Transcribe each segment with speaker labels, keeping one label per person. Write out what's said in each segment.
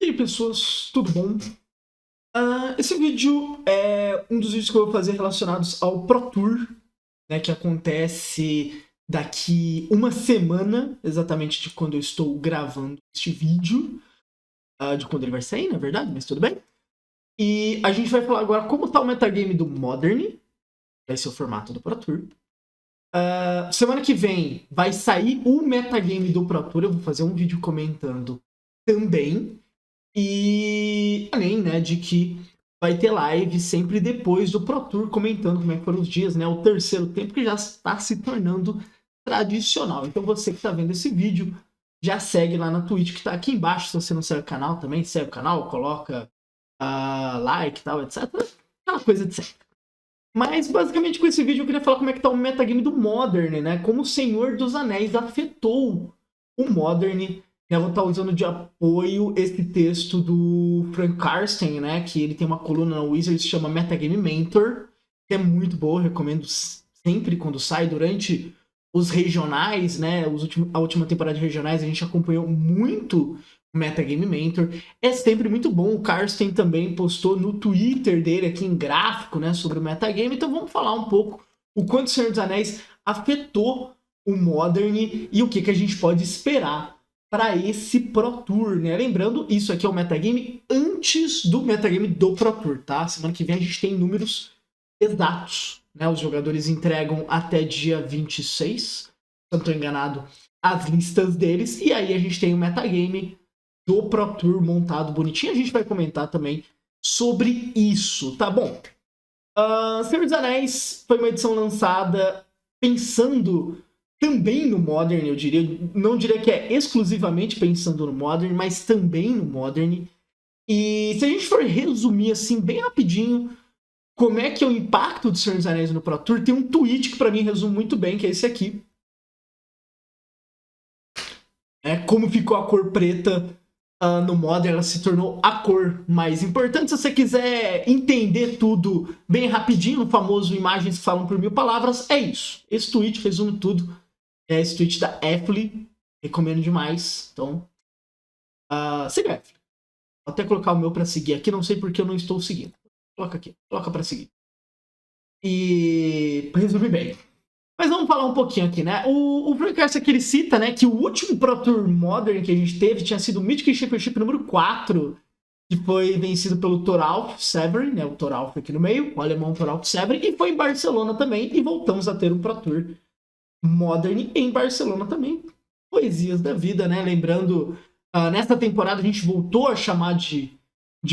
Speaker 1: E aí, pessoas, tudo bom? Esse vídeo é um dos vídeos que eu vou fazer relacionados ao Pro Tour, né, que acontece daqui uma semana, exatamente de quando eu estou gravando este vídeo, de quando ele vai sair, na verdade, mas tudo bem. E a gente vai falar agora como está o metagame do Modern, vai ser o formato do Pro Tour. Semana que vem vai sair o metagame do Pro Tour, eu vou fazer um vídeo comentando também. E além, né, de que vai ter live sempre depois do Pro Tour, comentando como é que foram os dias, né? O terceiro tempo que já está se tornando tradicional. Então você que está vendo esse vídeo, já segue lá na Twitch, que está aqui embaixo. Se você não segue o canal também, segue o canal, coloca like e tal, etc. Aquela coisa de sempre. Mas basicamente com esse vídeo eu queria falar como é que tá o metagame do Modern, né? Como o Senhor dos Anéis afetou o Modern. Eu vou estar usando de apoio esse texto do Frank Karsten, né? Que ele tem uma coluna na Wizards que se chama Metagame Mentor, que é muito boa, recomendo sempre quando sai. Durante os regionais, né? A última temporada de regionais, a gente acompanhou muito o Metagame Mentor. É sempre muito bom. O Karsten também postou no Twitter dele aqui em gráfico, né? Sobre o Metagame. Então vamos falar um pouco o quanto o Senhor dos Anéis afetou o Modern e o que a gente pode esperar para esse Pro Tour, né? Lembrando, isso aqui é o metagame antes do metagame do Pro Tour, tá? Semana que vem a gente tem números exatos, né? Os jogadores entregam até dia 26, se não estou enganado, as listas deles, e aí a gente tem o metagame do Pro Tour montado bonitinho. A gente vai comentar também sobre isso, tá bom? Senhor dos Anéis foi uma edição lançada pensando também no Modern, eu diria. Não diria que é exclusivamente pensando no Modern, mas também no Modern. E se a gente for resumir assim, bem rapidinho, como é que é o impacto do Senhor dos Anéis no Pro Tour, tem um tweet que pra mim resume muito bem, que é esse aqui. Como ficou a cor preta no Modern, ela se tornou a cor mais importante. Se você quiser entender tudo bem rapidinho, no famoso imagens que falam por 1000 palavras, é isso. Esse tweet resume tudo. É esse tweet da Efli, recomendo demais. Então, siga a Efli. Vou até colocar o meu para seguir aqui, não sei porque eu não estou seguindo. Coloca aqui, coloca para seguir. E resume bem. Mas vamos falar um pouquinho aqui, né? O Frank aqui ele cita, né, que o último Pro Tour Modern que a gente teve tinha sido o Mythic Championship número 4, que foi vencido pelo Thoralf Severin, né? O Thoralf aqui no meio, o alemão Thoralf Severin, e foi em Barcelona também, e voltamos a ter um Pro Tour Modern em Barcelona também. Poesias da vida, né? Lembrando, nesta temporada a gente voltou a chamar de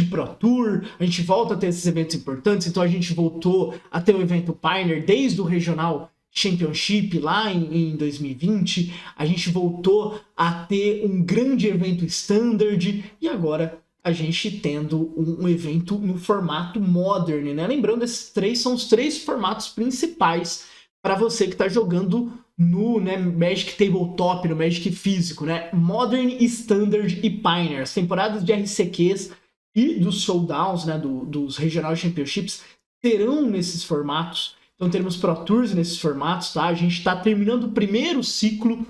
Speaker 1: Pro Tour, a gente volta a ter esses eventos importantes, então a gente voltou a ter o evento Pioneer desde o Regional Championship lá em 2020, a gente voltou a ter um grande evento Standard, e agora a gente tendo um evento no formato Modern, né? Lembrando, esses três são os 3 formatos principais para você que está jogando no, né, Magic Tabletop, no Magic físico, né? Modern, Standard e Pioneer. As temporadas de RCQs e dos Showdowns, né, dos Regional Championships, terão nesses formatos. Então teremos Pro Tours nesses formatos, tá? A gente está terminando o primeiro ciclo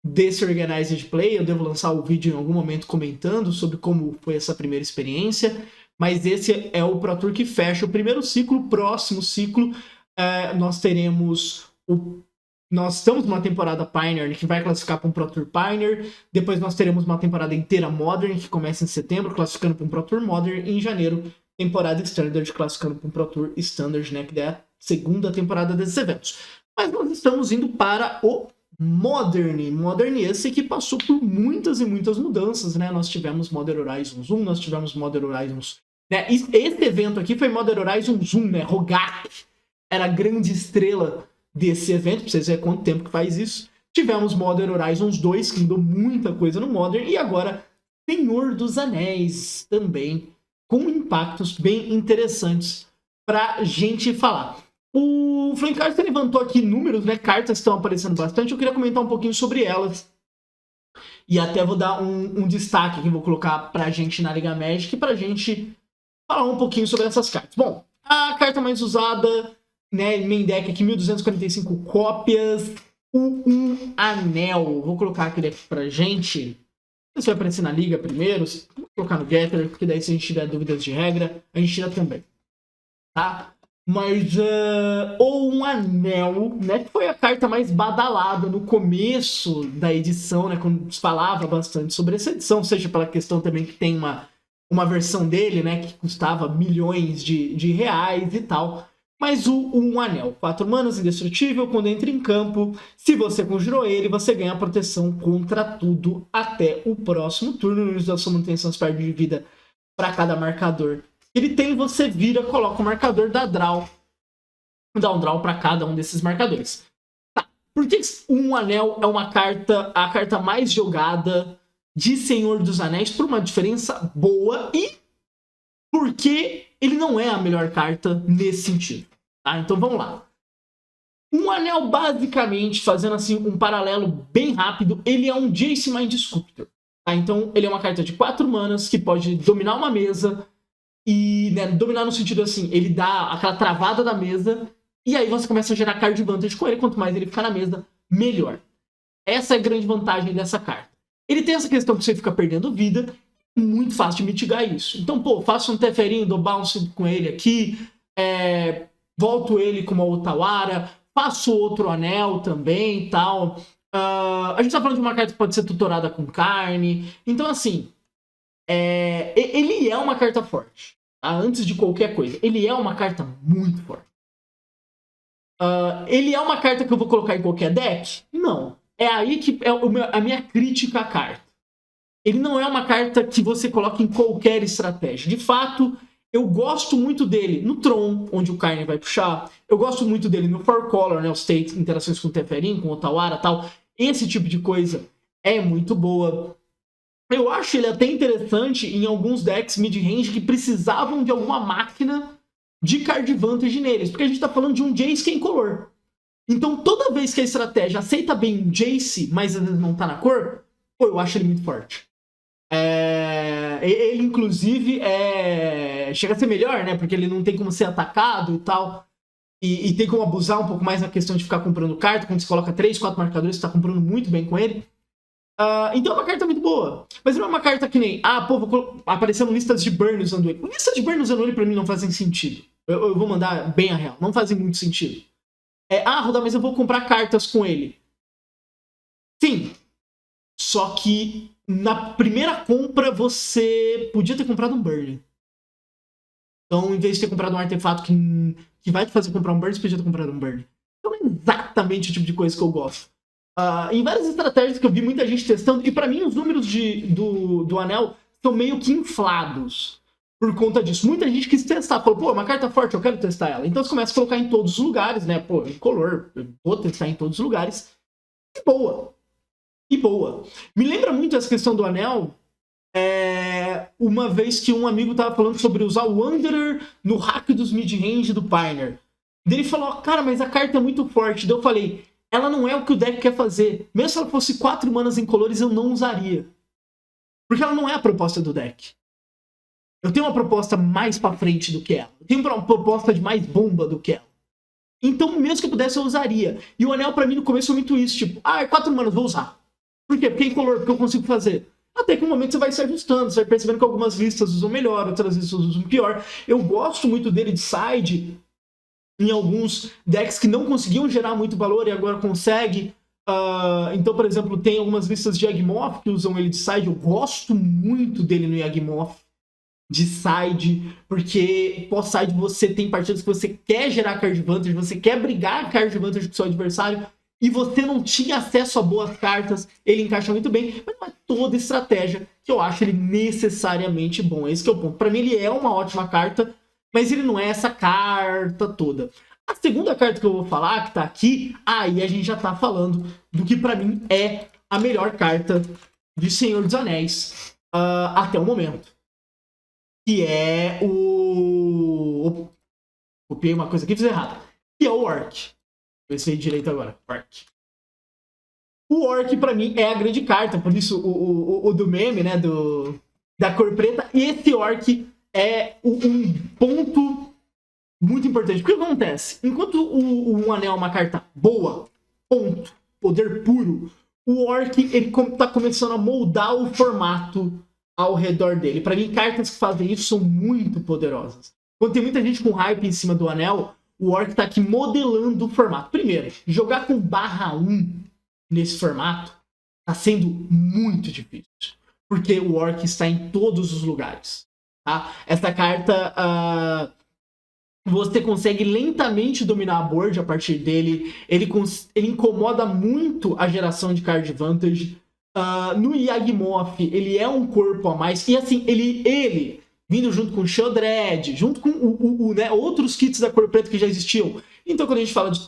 Speaker 1: desse Organized Play. Eu devo lançar o vídeo em algum momento comentando sobre como foi essa primeira experiência. Mas esse é o Pro Tour que fecha o primeiro ciclo. O próximo ciclo, nós teremos nós estamos numa temporada Pioneer que vai classificar para um Pro Tour Pioneer. Depois nós teremos uma temporada inteira Modern que começa em setembro, classificando para um Pro Tour Modern. E em janeiro, temporada Standard, classificando para um Pro Tour Standard, né, que é a segunda temporada desses eventos. Mas nós estamos indo para o Modern. Modern esse que passou por muitas e muitas mudanças, né? Nós tivemos Modern Horizons 1, nós tivemos Modern Horizons... né? Esse evento aqui foi Modern Horizons 1, né? Rogak era a grande estrela desse evento, pra vocês verem quanto tempo que faz isso. Tivemos Modern Horizons 2, que mudou muita coisa no Modern, e agora Senhor dos Anéis também, com impactos bem interessantes pra gente falar. O Frank Karsten levantou aqui números, né? Cartas estão aparecendo bastante, eu queria comentar um pouquinho sobre elas. E até vou dar um destaque que vou colocar pra gente na Liga Magic, pra gente falar um pouquinho sobre essas cartas. Bom, a carta mais usada, né, main deck aqui, 1245 cópias, um anel. Vou colocar aqui pra gente. Não sei se vai aparecer na liga primeiro. Vou colocar no Getter, porque daí se a gente tiver dúvidas de regra, a gente tira também. Tá? Mas, ou um anel, né? Que foi a carta mais badalada no começo da edição, né? Quando se falava bastante sobre essa edição, seja pela questão também que tem uma versão dele, né? Que custava milhões de reais e tal. Mas um anel, 4 manas, indestrutível, quando entra em campo, se você conjurou ele, você ganha proteção contra tudo até o próximo turno. No início da sua manutenção, você perde de vida para cada marcador ele tem, você vira, coloca o marcador da draw. Dá um draw para cada um desses marcadores. Tá. Por que um anel é a carta mais jogada de Senhor dos Anéis por uma diferença boa e porque ele não é a melhor carta nesse sentido. Tá? Então vamos lá. Um anel, basicamente, fazendo assim um paralelo bem rápido, ele é um Jace Mind Sculptor. Tá? Então ele é uma carta de 4 manas que pode dominar uma mesa. E, né, dominar no sentido assim, ele dá aquela travada da mesa e aí você começa a gerar card advantage com ele. Quanto mais ele ficar na mesa, melhor. Essa é a grande vantagem dessa carta. Ele tem essa questão que você fica perdendo vida, muito fácil de mitigar isso. Então, pô, faço um Teferinho, dou bounce com ele aqui, volto ele com uma Otawara, faço outro anel também e tal. A gente tá falando de uma carta que pode ser tutorada com carne. Então, assim, ele é uma carta forte. Tá? Antes de qualquer coisa, ele é uma carta muito forte. Ele é uma carta que eu vou colocar em qualquer deck? Não. É aí que é a minha crítica à carta. Ele não é uma carta que você coloca em qualquer estratégia. De fato, eu gosto muito dele no Tron, onde o Carne vai puxar. Eu gosto muito dele no Four Color, né? Os State, interações com o Teferin, com o Otawara e tal. Esse tipo de coisa é muito boa. Eu acho ele até interessante em alguns decks mid-range que precisavam de alguma máquina de card advantage neles. Porque a gente tá falando de um Jace que é incolor. Então toda vez que a estratégia aceita bem um Jace, mas às vezes não tá na cor, pô, eu acho ele muito forte. Ele inclusive chega a ser melhor, né? Porque ele não tem como ser atacado e tal. E tem como abusar um pouco mais na questão de ficar comprando carta. Quando você coloca 3, 4 marcadores, você tá comprando muito bem com ele. Então é uma carta muito boa. Mas não é uma carta que nem... vou aparecendo listas de burn usando ele. Listas de burn usando ele pra mim não fazem sentido. Eu vou mandar bem a real. Não fazem muito sentido. Rodar, mas eu vou comprar cartas com ele. Sim. Só que na primeira compra você podia ter comprado um burn. Então, em vez de ter comprado um artefato que vai te fazer comprar um burn, você podia ter comprado um burn. Então é exatamente o tipo de coisa que eu gosto. Em várias estratégias que eu vi muita gente testando, e pra mim os números do anel são meio que inflados por conta disso. Muita gente quis testar, falou, pô, uma carta forte, eu quero testar ela. Então você começa a colocar em todos os lugares, né? Pô, incolor, eu vou testar em todos os lugares. E boa. E boa. Me lembra muito essa questão do anel, uma vez que um amigo tava falando sobre usar o Wanderer no hack dos mid-range do Pioneer. Daí ele falou, cara, mas a carta é muito forte. Daí eu falei, ela não é o que o deck quer fazer. Mesmo se ela fosse 4 manas incolores, eu não usaria. Porque ela não é a proposta do deck. Eu tenho uma proposta mais pra frente do que ela. Eu tenho uma proposta de mais bomba do que ela. Então, mesmo que eu pudesse, eu usaria. E o anel, pra mim, no começo foi muito isso. Tipo, 4 manas, vou usar. Por quê? Porque é incolor, porque eu consigo fazer. Até que um momento você vai se ajustando. Você vai percebendo que algumas listas usam melhor, outras listas usam pior. Eu gosto muito dele de side em alguns decks que não conseguiam gerar muito valor e agora consegue. Então, por exemplo, tem algumas listas de Yawgmoth que usam ele de side. Eu gosto muito dele no Yawgmoth de side, porque pós-side você tem partidas que você quer gerar card advantage, você quer brigar card advantage com o seu adversário e você não tinha acesso a boas cartas. Ele encaixa muito bem, mas não é toda estratégia que eu acho ele necessariamente bom. Esse que é o ponto. Para mim ele é uma ótima carta, mas ele não é essa carta toda. A segunda carta que eu vou falar, que tá aqui, aí a gente já tá falando do que pra mim é a melhor carta de Senhor dos Anéis até o momento. Que é o... Copiei uma coisa aqui e fiz errado. Que é o Orc. Vou ver se veio direito agora. Orc. O Orc pra mim é a grande carta, por isso o do meme, né, da cor preta. E esse Orc é um ponto muito importante. Porque o que acontece? Enquanto o anel é uma carta boa, ponto, poder puro, o Orc ele tá começando a moldar o formato ao redor dele. Para mim, cartas que fazem isso são muito poderosas. Quando tem muita gente com hype em cima do anel, o Orc tá aqui modelando o formato. Primeiro, jogar com /1 nesse formato tá sendo muito difícil. Porque o Orc está em todos os lugares. Tá? Essa carta... você consegue lentamente dominar a board a partir dele. Ele incomoda muito a geração de card advantage. No Yawgmoth, ele é um corpo a mais. E assim, ele vindo junto com o Sheoldred, junto com né, outros kits da cor preta que já existiam. Então, quando a gente fala de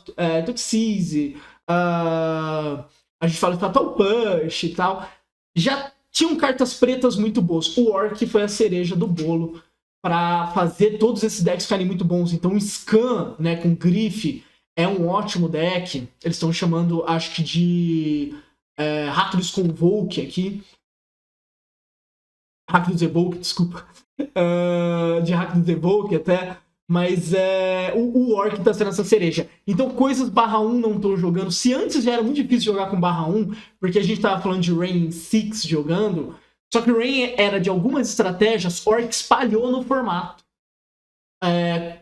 Speaker 1: Toxise, a gente fala de Fatal Push e tal, já tinham cartas pretas muito boas. O Orc foi a cereja do bolo para fazer todos esses decks ficarem muito bons. Então, o Scan, né, com Grife, é um ótimo deck. Eles estão chamando, acho que de Rakdos Convoke aqui. Rakdos Evoke, desculpa. De Rakdos Evoke até. Mas o Orc tá sendo essa cereja. Então, coisas /1 não estão jogando. Se antes já era muito difícil jogar com /1, porque a gente tava falando de Rain 6 jogando, só que o Rain era de algumas estratégias, Orc espalhou no formato.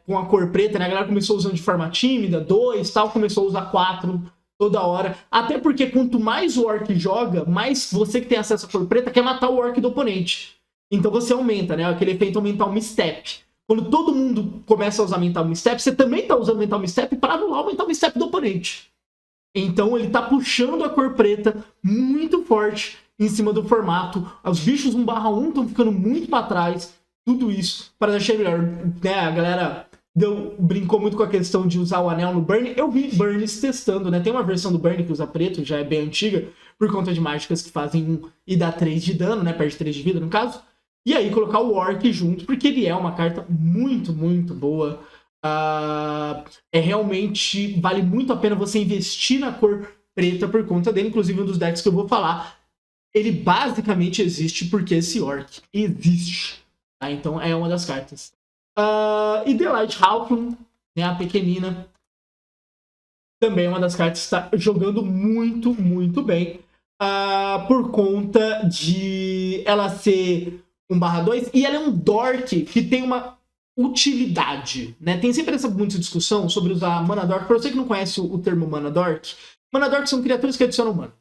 Speaker 1: Com a cor preta, né? A galera começou usando de forma tímida, 2 tal, começou a usar 4 toda hora. Até porque quanto mais o Orc joga, mais você que tem acesso à cor preta quer matar o Orc do oponente. Então você aumenta, né? Aquele efeito Mental Misstep. Quando todo mundo começa a usar Mental Misstep, você também tá usando Mental Misstep para anular o Mental Misstep do oponente. Então ele tá puxando a cor preta muito forte em cima do formato. Os bichos 1/1 estão ficando muito para trás. Tudo isso para deixar melhor. Né? A galera brincou muito com a questão de usar o anel no Burn. Eu vi Burns testando, né? Tem uma versão do Burn que usa preto, já é bem antiga, por conta de mágicas que fazem 1 e dá 3 de dano, né? Perde 3 de vida no caso. E aí colocar o Orc junto, porque ele é uma carta muito, muito boa. Realmente vale muito a pena você investir na cor preta por conta dele. Inclusive um dos decks que eu vou falar, ele basicamente existe porque esse Orc existe. Tá? Então é uma das cartas. E The Light Halfling, né, a pequenina, também é uma das cartas que está jogando muito, muito bem. Por conta de ela ser 1/2 e ela é um Dork que tem uma utilidade, né? Tem sempre muita discussão sobre usar Mana Dork. Para você que não conhece o termo Mana Dork são criaturas que adicionam mana.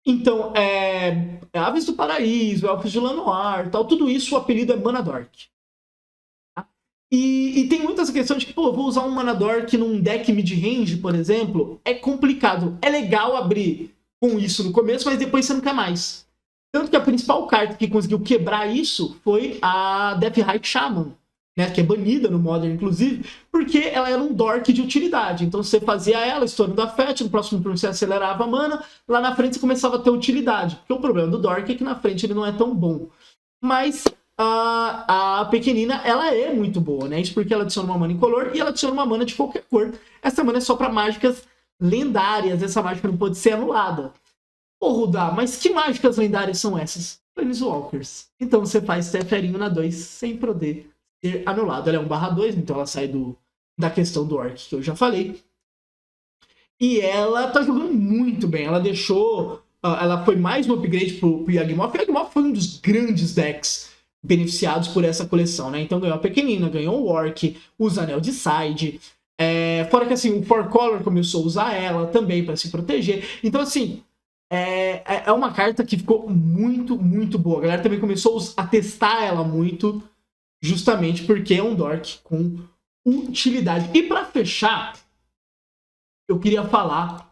Speaker 1: Então, Aves do Paraíso, Elfos de Lanoir, tal, tudo isso, o apelido é Mana Dork. Tá? E tem muita essa questão de que, vou usar um Mana Dork num deck mid-range, por exemplo, é complicado. É legal abrir com isso no começo, mas depois você não quer mais. Tanto que a principal carta que conseguiu quebrar isso foi a Deathrite Shaman, né, que é banida no Modern, inclusive, porque ela era um Dork de utilidade. Então você fazia ela, estourando a Fetch, no próximo turno você acelerava a mana, lá na frente você começava a ter utilidade. Porque o problema do Dork é que na frente ele não é tão bom. Mas a pequenina, ela é muito boa, né? Isso porque ela adiciona uma mana incolor e ela adiciona uma mana de qualquer cor. Essa mana é só para mágicas lendárias, essa mágica não pode ser anulada. Rudá, mas que mágicas lendárias são essas? Planeswalkers. Então você faz Teferinho na 2 sem poder ser anulado. Ela é 1/2, então ela sai da questão do Orc que eu já falei. E ela tá jogando muito bem. Ela deixou... ela foi mais um upgrade pro Yawgmoth. O Yawgmoth foi um dos grandes decks beneficiados por essa coleção, né? Então ganhou a pequenina, ganhou o Orc, usa anel de side. Fora que assim, o Four Color começou a usar ela também para se proteger. Então assim... É uma carta que ficou muito, muito boa. A galera também começou a testar ela muito, justamente porque é um Dork com utilidade. E para fechar, eu queria falar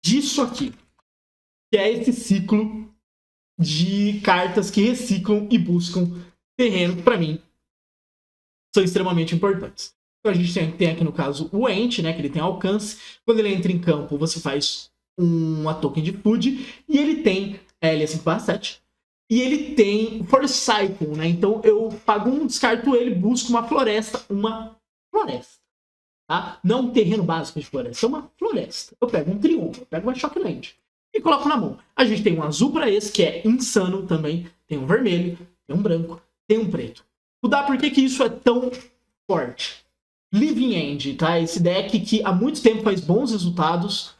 Speaker 1: disso aqui, que é esse ciclo de cartas que reciclam e buscam terreno, que para mim são extremamente importantes. Então a gente tem aqui no caso o Ent, né, que ele tem alcance. Quando ele entra em campo, você faz uma token de food, e ele tem, ele é 5/7, e ele tem Force Cycle, né? Então eu pago um, descarto ele, busco uma floresta, tá? Não um terreno básico de floresta, é uma floresta. Eu pego um Triunfo, eu pego uma Shockland e coloco na mão. A gente tem um azul para esse, que é insano também, tem um vermelho, tem um branco, tem um preto. Mudar por que isso é tão forte? Living End, tá? Esse deck que há muito tempo faz bons resultados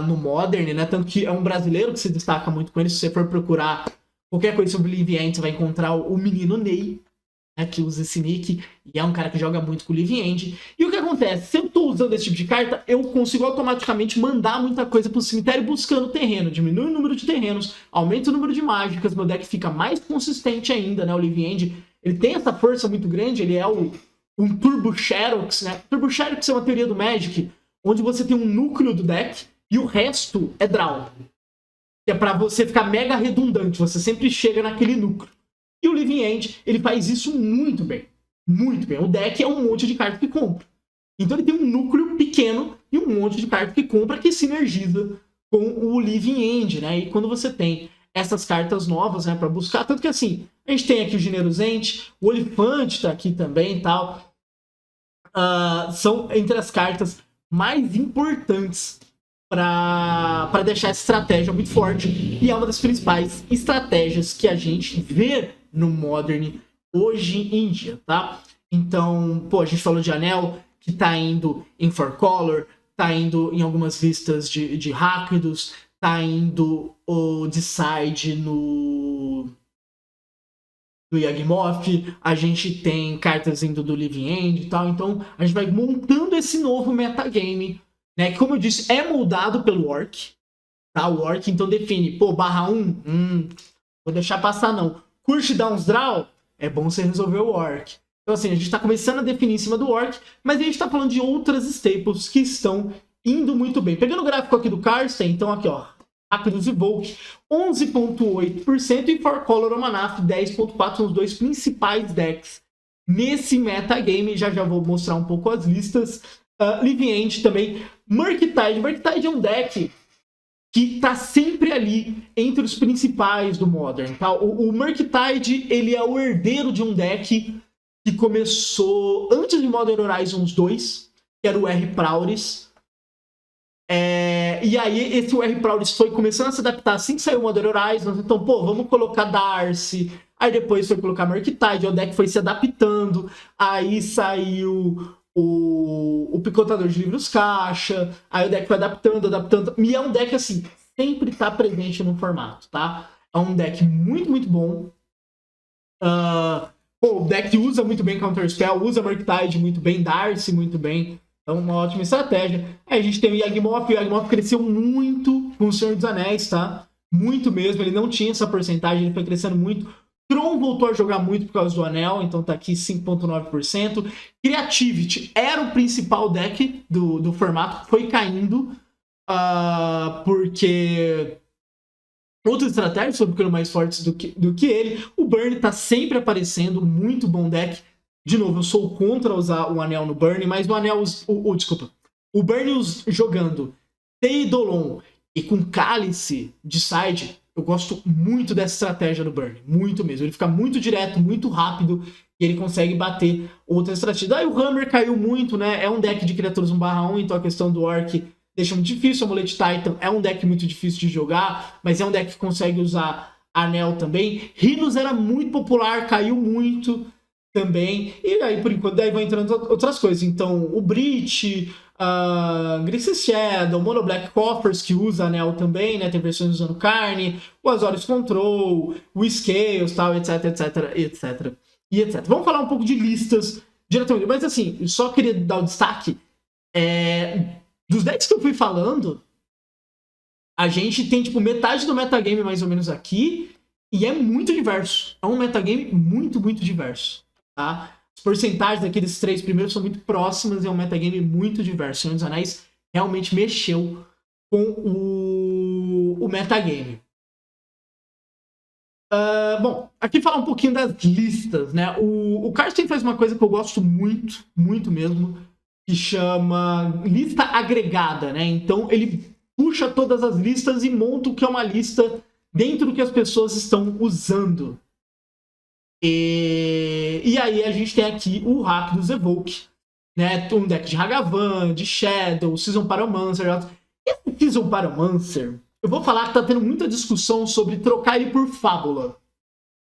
Speaker 1: no Modern, né? Tanto que é um brasileiro que se destaca muito com ele. Se você for procurar Qualquer coisa sobre o Liviand, você vai encontrar o menino Ney, né, que usa esse nick, e é um cara que joga muito com o Liviand. E o que acontece? Se eu tô usando esse tipo de carta, eu consigo automaticamente mandar muita coisa pro cemitério buscando terreno. Diminui o número de terrenos, aumenta o número de mágicas, meu deck fica mais consistente ainda, né? O Liviand, ele tem essa força muito grande, ele é um Turbo Xerox, né? Turbo Xerox é uma teoria do Magic, onde você tem um núcleo do deck e o resto é draw. Que é pra você ficar mega redundante, você sempre chega naquele núcleo. E o Living End, ele faz isso muito bem. Muito bem. O deck é um monte de cartas que compra. Então ele tem um núcleo pequeno e um monte de cartas que compra que sinergiza com o Living End, né? E quando você tem essas cartas novas, né, para buscar, tanto que assim, a gente tem aqui o Generosente, o Olifante tá aqui também e tal. São entre as cartas mais importantes para deixar essa estratégia muito forte. E é uma das principais estratégias que a gente vê no Modern hoje em dia, tá? Então, pô, a gente falou de Anel, que tá indo em 4-color, tá indo em algumas listas de Rakdos, tá indo o Decide no Yawgmoth, a gente tem cartas indo do Living End e tal, então a gente vai montando esse novo metagame, né, que como eu disse, é moldado pelo Orc, tá? O Orc então define, pô, /1, vou deixar passar não. Curte Downs Draw, é bom você resolver o Orc. Então assim, a gente tá começando a definir em cima do Orc, mas a gente tá falando de outras staples que estão indo muito bem. Pegando o gráfico aqui do Karsten, então aqui ó, Rakdos e Volk, 11,8% e 4-color Omanath, 10,4%, são os dois principais decks nesse metagame. Já vou mostrar um pouco as listas. Living End também. Murktide. Murktide é um deck que tá sempre ali entre os principais do Modern. Tá? O Murktide, ele é o herdeiro de um deck que começou antes de Modern Horizons 2, que era o R-Prowess. E aí, esse R-Prowess foi começando a se adaptar assim que saiu o Modern Horizons. Então, pô, vamos colocar Darcy. Aí depois foi colocar Murktide. O deck foi se adaptando. Aí saiu o Picotador de Livros Caixa. Aí o deck foi adaptando. E é um deck, assim, sempre tá presente no formato, tá? É um deck muito, muito bom. O deck usa muito bem Counterspell, usa Murktide muito bem, Darcy muito bem. Então, uma ótima estratégia. Aí a gente tem o Yawgmoth. O Yawgmoth cresceu muito com o Senhor dos Anéis, tá? Muito mesmo. Ele não tinha essa porcentagem, ele foi crescendo muito. Tron voltou a jogar muito por causa do Anel, então tá aqui 5,9%. Creativity era o principal deck do formato, foi caindo, porque outras estratégias foram ficando mais fortes do que ele. O Burn tá sempre aparecendo, muito bom deck. De novo, eu sou contra usar o Anel no Burn, mas o Anel... desculpa. O Burn jogando Eidolon e com Cálice de side, eu gosto muito dessa estratégia do Burn. Muito mesmo. Ele fica muito direto, muito rápido, e ele consegue bater outras estratégias. Aí o Hammer caiu muito, né? É um deck de criaturas 1/1, então a questão do Orc deixa muito difícil. O Amulet Titan é um deck muito difícil de jogar, mas é um deck que consegue usar Anel também. Rhinos era muito popular, caiu muito também. E aí, por enquanto, daí vão entrando outras coisas. Então, o Breach, Grixis Shadow, Mono Black Coffers, que usa Anel também, né? Tem versões usando carne, o Azorius Control, o Scales, tal, etc, etc. Vamos falar um pouco de listas diretamente. Mas, assim, eu só queria dar o destaque. Dos decks que eu fui falando, a gente tem, tipo, metade do metagame mais ou menos aqui, e é muito diverso. É um metagame muito, muito diverso. Tá? As porcentagens daqueles 3 primeiros são muito próximas e é um metagame muito diverso. Senhor dos Anéis realmente mexeu com o metagame. Bom, aqui falar um pouquinho das listas, né? O Karsten faz uma coisa que eu gosto muito, muito mesmo, que chama lista agregada, né? Então ele puxa todas as listas e monta o que é uma lista dentro do que as pessoas estão usando. E aí a gente tem aqui o Rakdos Evoke, né? Um deck de Hagavan, de Shadow, Season Pyromancer. Esse Season Pyromancer, eu vou falar que tá tendo muita discussão sobre trocar ele por Fábula,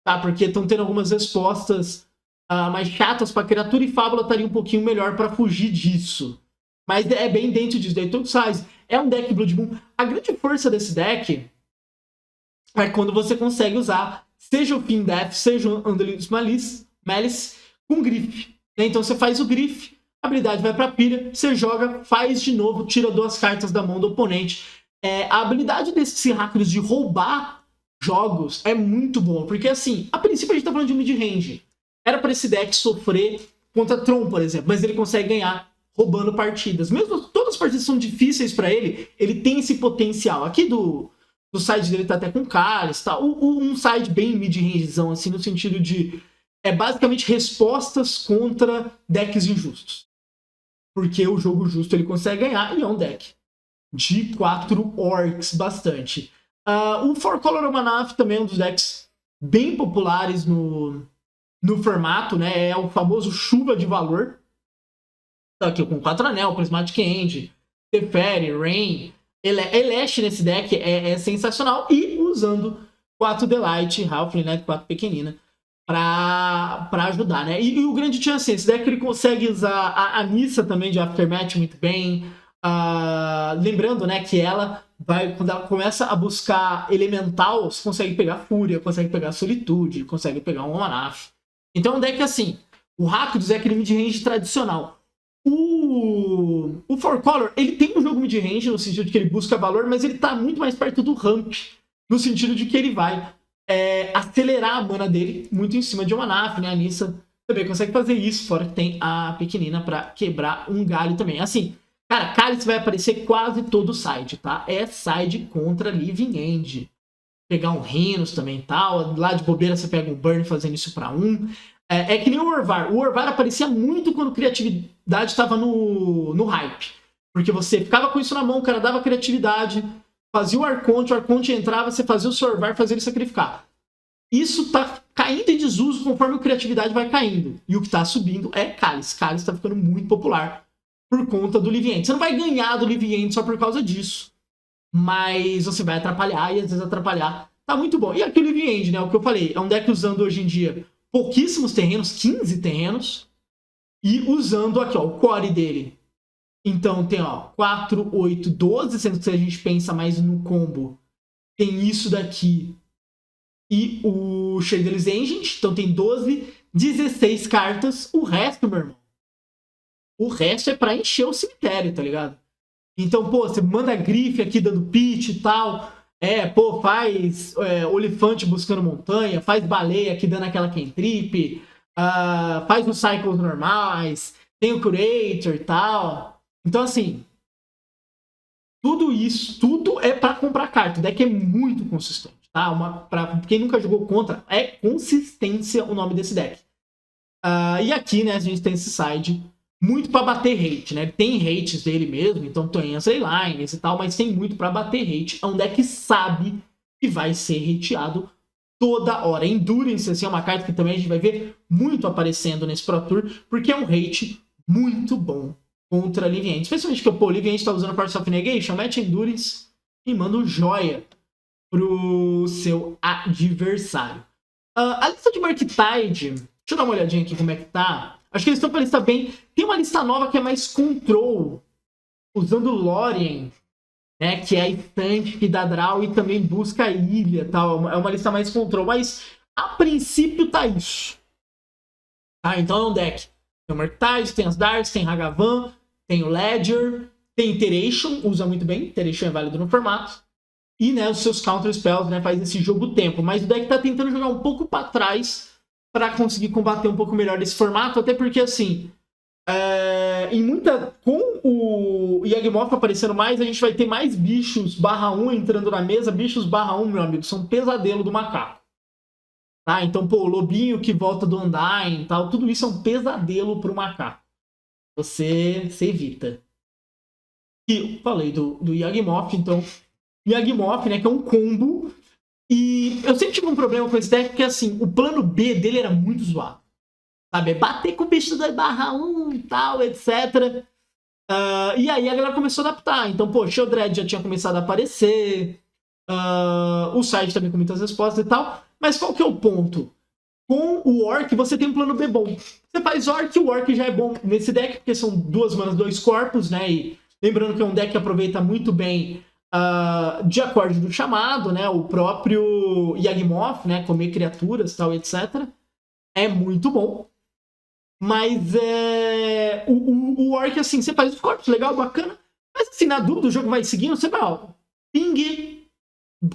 Speaker 1: tá? Porque estão tendo algumas respostas mais chatas pra criatura e Fábula estaria um pouquinho melhor pra fugir disso. Mas é bem dentro disso. Daí tudo faz. É um deck Blood Moon. A grande força desse deck é quando você consegue usar seja o Findeath, seja o Undulus Malice, com grife. Né? Então você faz o grife, a habilidade vai pra pilha, você joga, faz de novo, tira 2 cartas da mão do oponente. A habilidade desses Heracles de roubar jogos é muito boa, porque assim, a princípio a gente tá falando de mid-range. Era pra esse deck sofrer contra Tron, por exemplo, mas ele consegue ganhar roubando partidas. Mesmo todas as partidas são difíceis pra ele, ele tem esse potencial. Aqui do side dele tá até com Cálice, tá? Um side bem mid-rangezão, assim, no sentido de... basicamente respostas contra decks injustos. Porque o jogo justo ele consegue ganhar e é um deck de 4 orcs bastante. O Four Color Omanath também é um dos decks bem populares no formato, né? É o famoso chuva de valor. Tá aqui com 4 anel, Prismatic End, Teferi, Rain. Elesh nesse deck é sensacional. E usando 4 Delight, Halfling, né? 4 pequenina, pra ajudar, né? E o grande chance, esse deck ele consegue usar a Nissa também de Aftermath muito bem. Lembrando, né, que ela vai, quando ela começa a buscar elemental, você consegue pegar Fúria, consegue pegar Solitude, consegue pegar um Omanath. Então é um deck assim, o Rakdos é aquele mid-range tradicional. O Four Color, ele tem um jogo mid-range no sentido de que ele busca valor, mas ele tá muito mais perto do ramp, no sentido de que ele vai acelerar a mana dele muito em cima de Omanath, né? A Nissa também consegue fazer isso, fora que tem a pequenina pra quebrar um galho também. Assim, cara, Cálice vai aparecer quase todo side, tá? É side contra Living End. Pegar um Rhinos também e tal. Lá de bobeira você pega um Burn fazendo isso pra 1. É que nem o Orvar. O Orvar aparecia muito quando criatividade estava no hype. Porque você ficava com isso na mão, o cara dava criatividade, fazia o Arconte entrava, você fazia o seu Orvar, fazia ele sacrificar. Isso tá caindo em desuso conforme a criatividade vai caindo. E o que tá subindo é Cálice. Cálice tá ficando muito popular por conta do Living End. Você não vai ganhar do Living End só por causa disso. Mas você vai atrapalhar e às vezes atrapalhar. Tá muito bom. E aqui o Living End, né? O que eu falei. É um deck usando hoje em dia pouquíssimos terrenos, 15 terrenos. E usando aqui, ó, o core dele. Então tem, ó, 4, 8, 12. Sendo que se a gente pensa mais no combo, tem isso daqui e o Shadeless Engine. Então tem 12, 16 cartas. O resto, meu irmão, o resto é pra encher o cemitério, tá ligado? Então, pô, você manda grife aqui dando pitch e tal. Faz olifante buscando montanha. Faz baleia aqui dando aquela cantrip. Faz os cycles normais. Tem o Curator e tal. Então, assim, tudo isso, tudo é pra comprar carta. O deck é muito consistente, tá? Pra quem nunca jogou contra, é consistência o nome desse deck. E aqui, né, a gente tem esse side muito pra bater hate, né? Ele tem hates dele mesmo, então tem as Leylines e tal, mas tem muito pra bater hate. É um deck que sabe que vai ser hateado toda hora. Endurance, assim, é uma carta que também a gente vai ver muito aparecendo nesse Pro Tour, porque é um hate muito bom contra Living End. Especialmente porque o Living End tá usando Force of Negation, mete Endurance e manda um joia pro seu adversário. A lista de Murktide, deixa eu dar uma olhadinha aqui como é que tá. Acho que eles estão com a lista bem. Tem uma lista nova que é mais control, usando Lorien, né, que é a estante que dá draw e também busca a ilha, tal. É uma lista mais control, mas a princípio tá isso. Então é um deck. Tem o Murktide, tem as Darks, tem Hagavan, tem o Ledger, tem Iteration, usa muito bem, Iteration é válido no formato. E, né, os seus Counter Spells, né, faz esse jogo tempo. Mas o deck tá tentando jogar um pouco para trás para conseguir combater um pouco melhor esse formato, até porque, assim, com o Yawgmoth aparecendo mais, a gente vai ter mais bichos /1 entrando na mesa. Bichos /1, meu amigo, são um pesadelo do macaco. Tá? Então, pô, o lobinho que volta do Undyne e tal, tudo isso é um pesadelo pro macaco. Você evita. E eu falei do Yawgmoth, então, Yawgmoth, né, que é um combo. E eu sempre tive um problema com esse deck, porque assim, o plano B dele era muito zoado. Sabe? Bater com o bicho 2/1 e tal, etc. E aí a galera começou a adaptar. Então, pô, Sheoldred já tinha começado a aparecer. O site também com muitas respostas e tal. Mas qual que é o ponto? Com o Orc, você tem um plano B bom. Você faz Orc, o Orc já é bom nesse deck, porque são 2 manas, 2 corpos, né? E lembrando que é um deck que aproveita muito bem de acorde do chamado, né? O próprio Yagmoth, né? Comer criaturas, tal, etc. É muito bom. Mas o Orc, assim, você faz os corpos, legal, bacana. Mas assim, na dúvida, o jogo vai seguindo, você vai, ó, ping,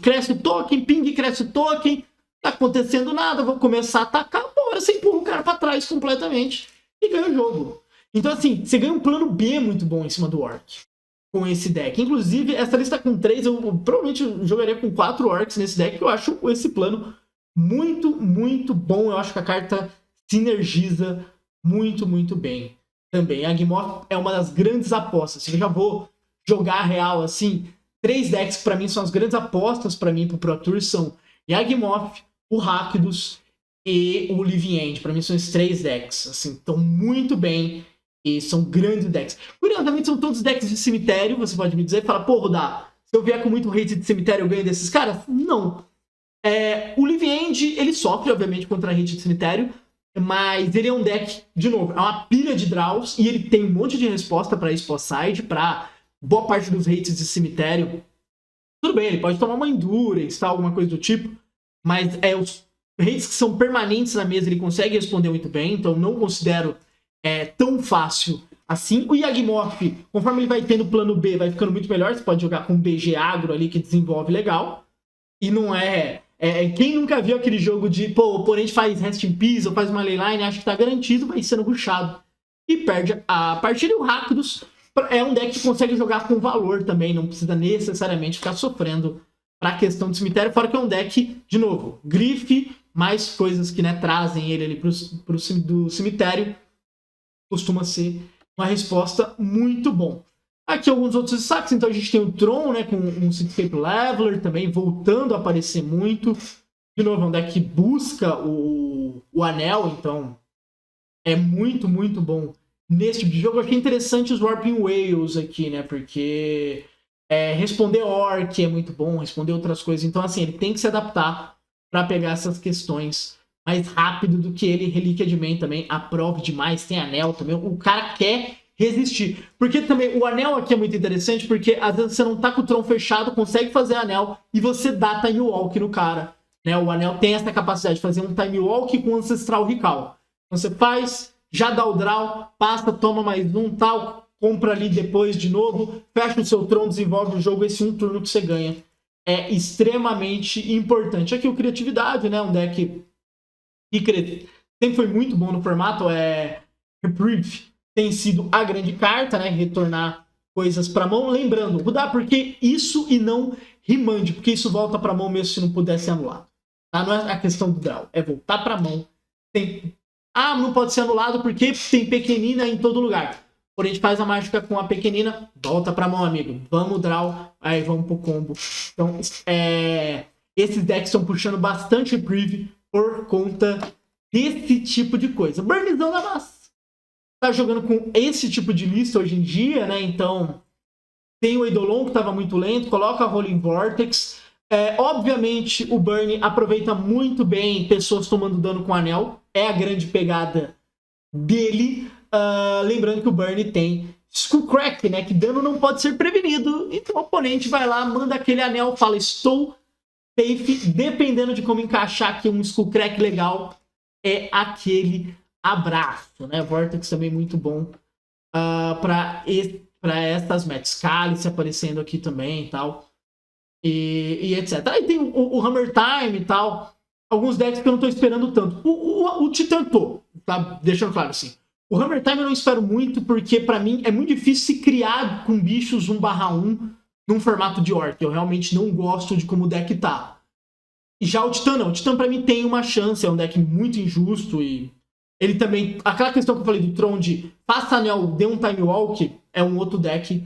Speaker 1: cresce o token, ping, cresce o token, tá acontecendo nada, vou começar a atacar, bora, você empurra o cara pra trás completamente e ganha o jogo. Então, assim, você ganha um plano B muito bom em cima do Orc com esse deck. Inclusive, essa lista com 3, eu provavelmente jogaria com 4 Orcs nesse deck, que eu acho esse plano muito, muito bom. Eu acho que a carta sinergiza muito, muito bem também. A Yagmoth é uma das grandes apostas. Eu já vou jogar real, assim, 3 decks que pra mim são as grandes apostas pra mim pro Pro Tour, são Yagmoth, o Rakdos e o Living End. Pra mim são esses 3 decks, assim, estão muito bem e são grandes decks. Curiosamente são todos decks de cemitério, você pode me dizer, fala, pô, Rudá, se eu vier com muito hate de cemitério eu ganho desses caras? Não. O Living End, ele sofre, obviamente, contra hate de cemitério, mas ele é um deck, de novo, é uma pilha de draws e ele tem um monte de resposta pra isso side, pra boa parte dos hates de cemitério. Tudo bem, ele pode tomar uma Endurance, tal, alguma coisa do tipo, mas os hates que são permanentes na mesa ele consegue responder muito bem, então não considero tão fácil assim. O Yagmoth, conforme ele vai tendo plano B, vai ficando muito melhor, você pode jogar com BG agro ali que desenvolve legal, e não quem nunca viu aquele jogo de, pô, o oponente faz Rest in Peace ou faz uma leyline, acha que tá garantido, vai sendo rushado e perde a partida. E o Rakdos é um deck que consegue jogar com valor também, não precisa necessariamente ficar sofrendo pra questão do cemitério, fora que é um deck, de novo, grife, mais coisas que, né, trazem ele ali do cemitério, costuma ser uma resposta muito bom. Aqui alguns outros destaques, então a gente tem o Tron, né, com um Cityscape Leveler também, voltando a aparecer muito. De novo, é um deck que busca o anel, então é muito, muito bom nesse tipo de jogo. Eu achei interessante os Warping Whales aqui, né, porque responder Orc é muito bom, responder outras coisas. Então, assim, ele tem que se adaptar para pegar essas questões mais rápido do que ele. Relíquia de Man também, aprove demais, tem anel também. O cara quer resistir. Porque também o anel aqui é muito interessante, porque às vezes você não tá com o Tron fechado, consegue fazer anel e você dá Time Walk no cara. Né? O anel tem essa capacidade de fazer um Time Walk com Ancestral Recall. Então você faz, já dá o draw, passa, toma mais um, tal, compra ali depois de novo, fecha o seu Tron, desenvolve o jogo, esse um turno que você ganha. É extremamente importante. Aqui o Criatividade, né? Um deck que sempre foi muito bom no formato, Reprieve tem sido a grande carta, né? Retornar coisas pra mão. Lembrando, Rudá, porque isso e não Remand, porque isso volta pra mão mesmo se não puder ser anulado. Tá? Não é a questão do draw, é voltar pra mão. Não pode ser anulado porque tem pequenina em todo lugar. Quando a gente faz a mágica com a pequenina, volta pra mão, amigo. Vamos draw, aí vamos pro combo. Então, esses decks estão puxando bastante Reprieve por conta desse tipo de coisa. Burnzão da massa. Tá jogando com esse tipo de lista hoje em dia, né? Então, tem o Eidolon que estava muito lento, coloca a Rolling Vortex. Obviamente, o Burn aproveita muito bem pessoas tomando dano com anel. É a grande pegada dele. Lembrando que o Burn tem Skullcrack, né? Que dano não pode ser prevenido. Então o oponente vai lá, manda aquele anel, fala, estou safe. Dependendo de como encaixar aqui um Skullcrack legal, é aquele abraço, né? Vortex também muito bom para essas matches. Cálice aparecendo aqui também e tal. E etc. Aí tem o Hammer Time e tal. Alguns decks que eu não tô esperando tanto. O Titã tô, tá? Deixando claro assim. O Hammer Time eu não espero muito, porque pra mim é muito difícil se criar com bichos 1/1 num formato de Orc. Eu realmente não gosto de como o deck tá. E já o Titã não. O Titã pra mim tem uma chance, é um deck muito injusto e ele também... Aquela questão que eu falei do Tron de faça anel, dê um Time Walk, é um outro deck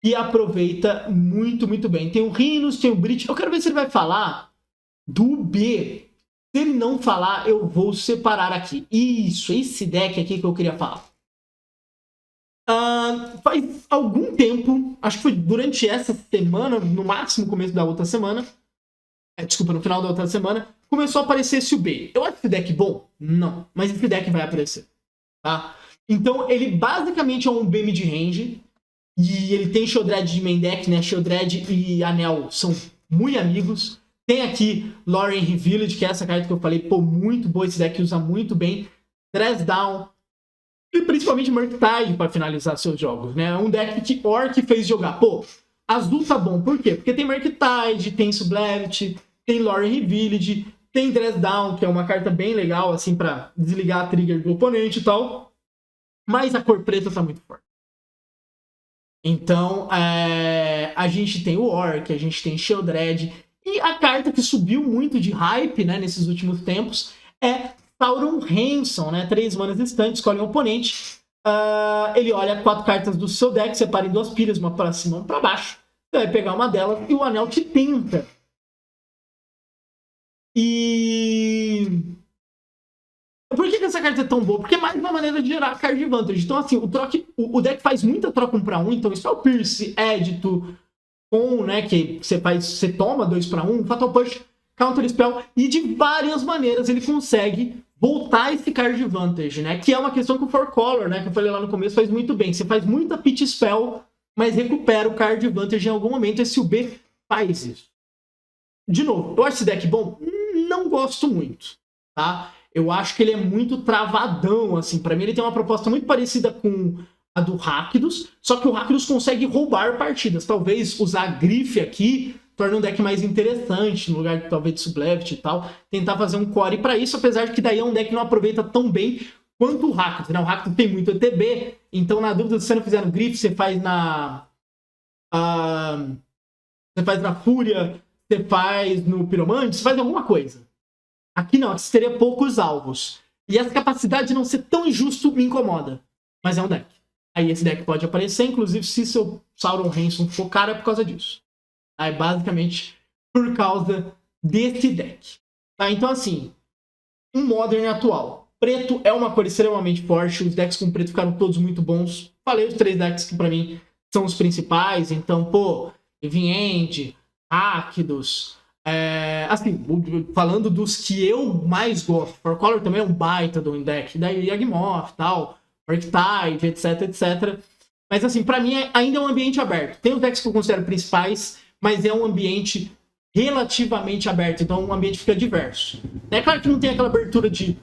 Speaker 1: que aproveita muito, muito bem. Tem o Rhinos, tem o Brit. Eu quero ver se ele vai falar do B. Se ele não falar, eu vou separar aqui. Isso, esse deck aqui que eu queria falar. Faz algum tempo, acho que foi durante essa semana, no máximo começo da outra semana, desculpa, no final da outra semana, começou a aparecer esse B. Eu acho esse deck bom? Não, mas esse deck vai aparecer, tá? Então, ele basicamente é um B mid-range, E ele tem Sheoldred de main deck, né? Sheoldred e Anel são muito amigos. Tem aqui Lauren Village, que é essa carta que eu falei, pô, muito boa, esse deck usa muito bem. Dress Down e principalmente Murktide para finalizar seus jogos, né? É um deck que Orc fez jogar. Pô, azul tá bom, por quê? Porque tem Murktide, tem Sublevity, tem Lauren Village, tem Dress Down, que é uma carta bem legal, assim, para desligar a trigger do oponente e tal. Mas a cor preta tá muito forte. Então, a gente tem o Orc, a gente tem Sheoldred. E a carta que subiu muito de hype, né, nesses últimos tempos é Sauron Hanson, né? 3 manas instantes, escolhe um oponente. Ele olha 4 cartas do seu deck, separa em 2 pilhas, uma para cima e uma para baixo. Você vai pegar uma delas e o anel te tenta. E... por que essa carta é tão boa? Porque é mais uma maneira de gerar card advantage. Então, assim, o deck faz muita troca 1 para 1. Então, isso é o Pierce, Edito, com, né, que você toma 2 para 1, Fatal Push, Counter Spell, e de várias maneiras ele consegue voltar esse card advantage, né? Que é uma questão que o 4-Color, né, que eu falei lá no começo, faz muito bem. Você faz muita Pitch Spell, mas recupera o card advantage em algum momento. Esse UB faz isso. De novo, eu acho esse deck bom? Não gosto muito, tá? Eu acho que ele é muito travadão, assim. Pra mim, ele tem uma proposta muito parecida com a do Rakdos, só que o Rakdos consegue roubar partidas. Talvez usar a Grife aqui torne um deck mais interessante, no lugar de talvez de Sublevity e tal. Tentar fazer um core pra isso, apesar de que daí é um deck que não aproveita tão bem quanto o Rakdos, né? O Rakdos tem muito ETB, então na dúvida, se você não fizer no Grife, você faz na... você faz na Fúria, você faz no Piromante, você faz alguma coisa. Aqui não, aqui você teria poucos alvos. E essa capacidade de não ser tão injusto me incomoda. Mas é um deck. Aí esse deck pode aparecer, inclusive se seu Sauron Hanson for caro, é por causa disso. É basicamente por causa desse deck. Tá? Então assim, um Modern atual. Preto é uma cor extremamente forte, os decks com preto ficaram todos muito bons. Falei os 3 decks que pra mim são os principais, então, pô, Event, Rakdos... assim, falando dos que eu mais gosto, 4-Color também é um baita do deck, daí Yawgmoth, tal, Murktide, etc, etc. Mas assim, pra mim ainda é um ambiente aberto. Tem os decks que eu considero principais, mas é um ambiente relativamente aberto, então um ambiente fica diverso. É claro que não tem aquela abertura de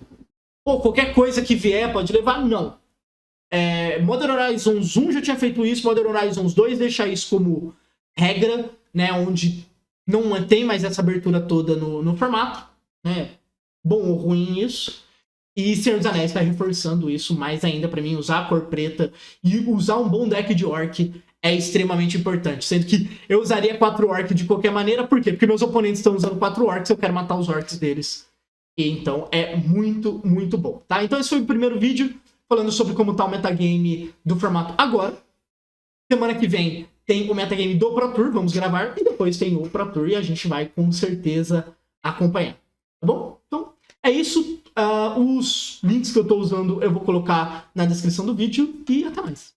Speaker 1: pô, qualquer coisa que vier pode levar, não. Modern Horizons 1 já tinha feito isso, Modern Horizons 2 deixa isso como regra, né, onde não tem mais essa abertura toda no formato, né? Bom ou ruim isso. E Senhor dos Anéis está reforçando isso mais ainda para mim. Usar a cor preta e usar um bom deck de Orc é extremamente importante. Sendo que eu usaria 4 Orc de qualquer maneira. Por quê? Porque meus oponentes estão usando 4 Orcs, eu quero matar os Orcs deles. E então é muito, muito bom, tá? Então esse foi o primeiro vídeo falando sobre como tá o metagame do formato agora. Semana que vem tem o metagame do Pro Tour, vamos gravar, e depois tem o Pro Tour e a gente vai com certeza acompanhar, tá bom? Então é isso, os links que eu tô usando eu vou colocar na descrição do vídeo e até mais.